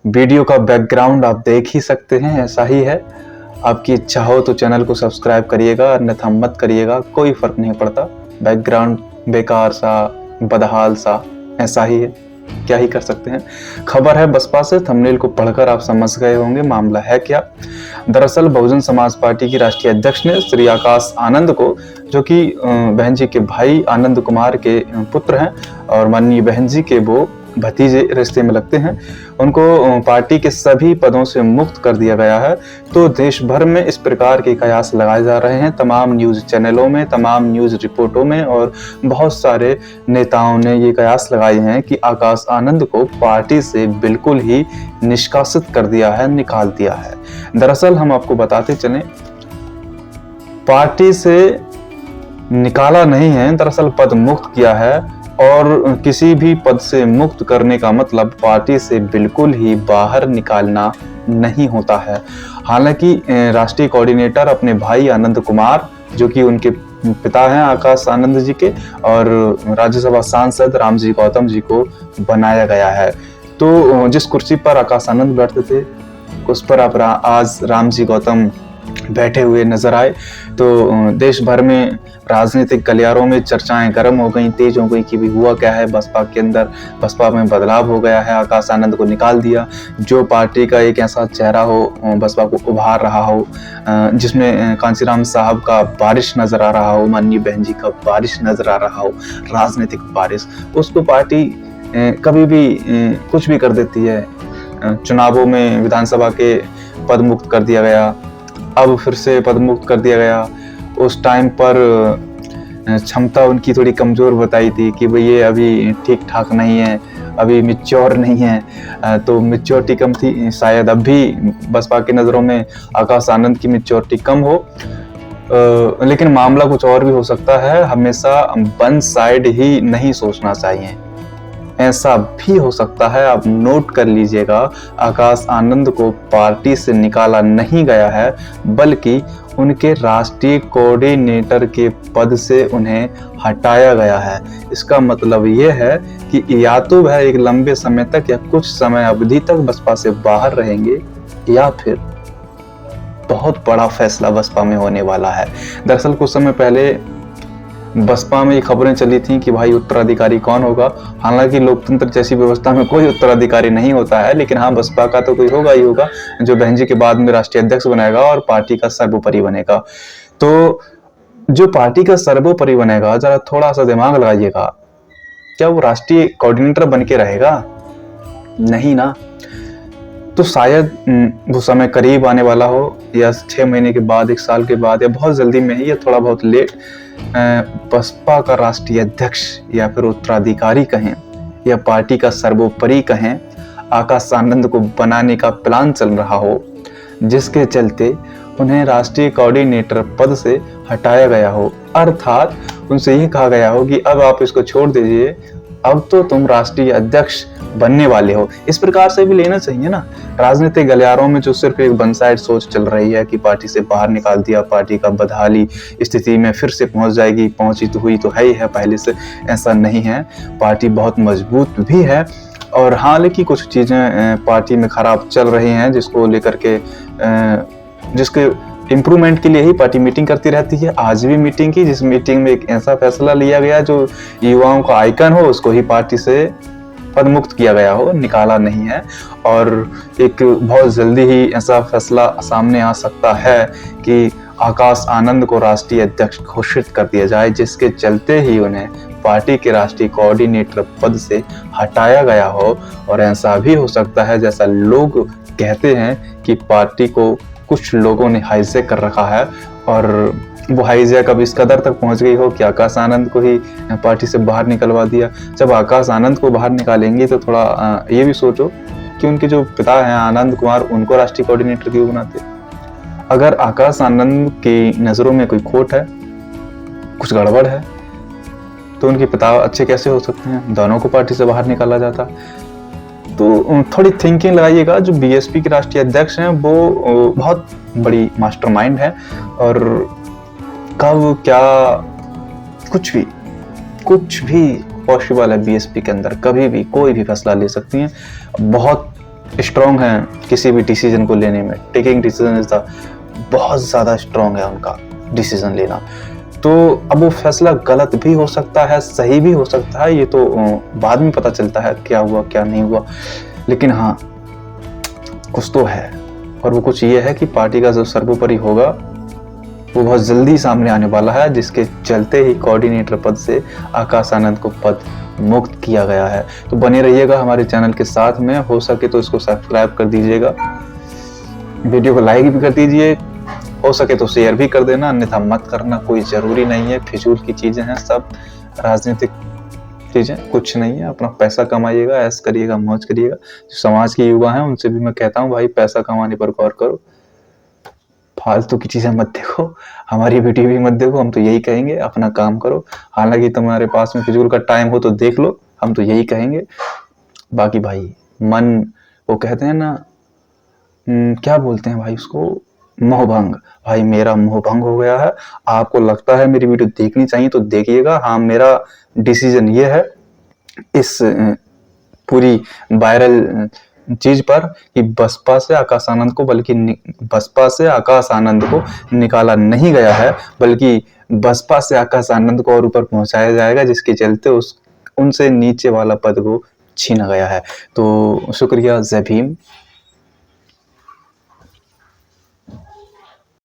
Video का background आप देख ही सकते हैं, ऐसा ही है। आपकी इच्छा हो तो चैनल को सब्सक्राइब करिएगा, अन्यथा मत करिएगा, कोई फर्क नहीं पड़ता। बैकग्राउंड बेकार सा, बदहाल सा, ऐसा ही है, क्या ही कर सकते हैं। खबर है बसपा से, थंबनेल को पढ़कर आप समझ गए होंगे मामला है क्या। दरअसल बहुजन समाज पार्टी की राष्ट्रीय अध्यक्ष ने श्री आकाश आनंद को, जो कि बहन जी के भाई आनंद कुमार के पुत्र हैं और माननीय बहन जी के वो भतीजे रिश्ते में लगते हैं, उनको पार्टी के सभी पदों से मुक्त कर दिया गया है। तो देश भर में इस प्रकार के कयास लगाए जा रहे हैं, तमाम न्यूज चैनलों में, तमाम न्यूज रिपोर्टों में, और बहुत सारे नेताओं ने ये कयास लगाए हैं कि आकाश आनंद को पार्टी से बिल्कुल ही निष्कासित कर दिया है, निकाल दिया है। दरअसल हम आपको बताते चलें, पार्टी से निकाला नहीं है, दरअसल पद मुक्त किया है। और किसी भी पद से मुक्त करने का मतलब पार्टी से बिल्कुल ही बाहर निकालना नहीं होता है। हालांकि राष्ट्रीय कोऑर्डिनेटर अपने भाई आनंद कुमार, जो कि उनके पिता हैं आकाश आनंद जी के, और राज्यसभा सांसद रामजी गौतम जी को बनाया गया है। तो जिस कुर्सी पर आकाश आनंद बैठते थे उस पर अब आज रामजी गौतम बैठे हुए नजर आए। तो देश भर में राजनीतिक गलियारों में चर्चाएं गर्म हो गई, तेज हो गई कि भी हुआ क्या है बसपा के अंदर। बसपा में बदलाव हो गया है, आकाश आनंद को निकाल दिया। जो पार्टी का एक ऐसा चेहरा हो, बसपा को उभार रहा हो, जिसमें कांसीराम साहब का बारिश नजर आ रहा हो, माननीय बहन जी का बारिश नजर आ रहा हो, राजनीतिक बारिश, उसको पार्टी कभी भी कुछ भी कर देती है। चुनावों में विधानसभा के पद मुक्त कर दिया गया, अब फिर से पद मुक्त कर दिया गया। उस टाइम पर क्षमता उनकी थोड़ी कमजोर बताई थी कि भाई ये अभी ठीक ठाक नहीं है, अभी मिच्योर नहीं है, तो मिच्योरिटी कम थी। शायद अब भी बसपा की नज़रों में आकाश आनंद की मिच्योरिटी कम हो, लेकिन मामला कुछ और भी हो सकता है। हमेशा वन साइड ही नहीं सोचना चाहिए, ऐसा भी हो सकता है। आप नोट कर लीजिएगा, आकाश आनंद को पार्टी से निकाला नहीं गया है, बल्कि उनके राष्ट्रीय कोऑर्डिनेटर के पद से उन्हें हटाया गया है। इसका मतलब यह है कि या तो वह एक लंबे समय तक या कुछ समय अवधि तक बसपा से बाहर रहेंगे, या फिर बहुत बड़ा फैसला बसपा में होने वाला है। दरअसल कुछ समय पहले बसपा में ये खबरें चली थी कि भाई उत्तराधिकारी कौन होगा। हालांकि लोकतंत्र जैसी व्यवस्था में कोई उत्तराधिकारी नहीं होता है, लेकिन हाँ, बसपा का तो कोई होगा ही होगा, जो बहन जी के बाद में राष्ट्रीय अध्यक्ष बनेगा और पार्टी का सर्वोपरि बनेगा। तो जो पार्टी का सर्वोपरि बनेगा, जरा थोड़ा सा दिमाग लगाइएगा, क्या वो राष्ट्रीय कोऑर्डिनेटर बन के रहेगा? नहीं ना। तो शायद वो समय करीब आने वाला हो, या 6 महीने के बाद, 1 साल के बाद, या बहुत जल्दी में ही, या थोड़ा बहुत लेट, बसपा का राष्ट्रीय अध्यक्ष या फिर उत्तराधिकारी कहें या पार्टी का सर्वोपरि कहें, आकाश आनंद को बनाने का प्लान चल रहा हो, जिसके चलते उन्हें राष्ट्रीय कोऑर्डिनेटर पद से हटाया गया हो। अर्थात उनसे ये कहा गया हो कि अब आप इसको छोड़ दीजिए, अब तो तुम राष्ट्रीय अध्यक्ष बनने वाले हो। इस प्रकार से भी लेना चाहिए ना। राजनीतिक गलियारों में जो सिर्फ एक वन साइड सोच चल रही है कि पार्टी से बाहर निकाल दिया, पार्टी का बदहाली स्थिति में फिर से पहुंच जाएगी, पहुंची तो हुई तो है ही है पहले से, ऐसा नहीं है। पार्टी बहुत मजबूत भी है, और हालांकि कुछ चीजें पार्टी में खराब चल रही हैं, जिसको लेकर के जिसके इम्प्रूवमेंट के लिए ही पार्टी मीटिंग करती रहती है। आज भी मीटिंग की, जिस मीटिंग में एक ऐसा फैसला लिया गया जो युवाओं का आइकन हो, उसको ही पार्टी से पद मुक्त किया गया हो, निकाला नहीं है। और एक बहुत जल्दी ही ऐसा फैसला सामने आ सकता है कि आकाश आनंद को राष्ट्रीय अध्यक्ष घोषित कर दिया जाए, जिसके चलते ही उन्हें पार्टी के राष्ट्रीय कोऑर्डिनेटर पद से हटाया गया हो। और ऐसा भी हो सकता है, जैसा लोग कहते हैं, कि पार्टी को कुछ लोगों ने हाईजैक कर रखा है, और वो हाईजैक अब इस कदर तक पहुंच गई हो कि आकाश आनंद को ही पार्टी से बाहर निकलवा दिया। जब आकाश आनंद को बाहर निकालेंगे तो थोड़ा ये भी सोचो कि उनके जो पिता हैं आनंद कुमार, उनको राष्ट्रीय कोऑर्डिनेटर क्यों बनाते? अगर आकाश आनंद की नजरों में कोई खोट है, कुछ गड़बड़ है, तो उनके पिता अच्छे कैसे हो सकते हैं? दोनों को पार्टी से बाहर निकाला जाता। तो थोड़ी थिंकिंग लगाइएगा। जो बीएसपी के राष्ट्रीय अध्यक्ष हैं वो बहुत बड़ी मास्टरमाइंड है, और कब क्या कुछ भी पॉसिबल है बीएसपी के अंदर, कभी भी कोई भी फैसला ले सकती हैं। बहुत स्ट्रॉन्ग हैं किसी भी डिसीजन को लेने में। टेकिंग डिसीजन इज द, बहुत ज़्यादा स्ट्रॉन्ग है उनका डिसीजन लेना। तो अब वो फैसला गलत भी हो सकता है, सही भी हो सकता है, ये तो बाद में पता चलता है क्या हुआ क्या नहीं हुआ। लेकिन हाँ, कुछ तो है, और वो कुछ ये है कि पार्टी का जो सर्वोपरि होगा वो बहुत जल्दी सामने आने वाला है, जिसके चलते ही कोऑर्डिनेटर पद से आकाश आनंद को पद मुक्त किया गया है। तो बने रहिएगा हमारे चैनल के साथ में, हो सके तो इसको सब्सक्राइब कर दीजिएगा, वीडियो को लाइक भी कर दीजिए, हो सके तो शेयर भी कर देना, अन्यथा मत करना, कोई जरूरी नहीं है, फिजूल की चीजें हैं सब, राजनीतिक चीजें कुछ नहीं है। अपना पैसा कमाइएगा, ऐश करिएगा, मौज करिएगा। जो समाज के युवा हैं उनसे भी मैं कहता हूँ भाई, पैसा कमाने पर गौर करो, फालतू की चीजें मत देखो, हमारी वीडियो भी मत देखो, हम तो यही कहेंगे अपना काम करो। हालांकि तुम्हारे पास में फिजूल का टाइम हो तो देख लो, हम तो यही कहेंगे। बाकी भाई मन, वो कहते हैं ना, क्या बोलते हैं भाई उसको, मोहभंग। भाई मेरा मोहभंग हो गया है। आपको लगता है मेरी वीडियो देखनी चाहिए तो देखिएगा। हाँ, मेरा डिसीजन ये है इस पूरी वायरल चीज पर कि बसपा से आकाश आनंद को, बल्कि बसपा से आकाश आनंद को निकाला नहीं गया है, बल्कि बसपा से आकाश आनंद को और ऊपर पहुंचाया जाएगा, जिसके चलते उनसे नीचे वाला पद को छीना गया है। तो शुक्रिया, जय भीम।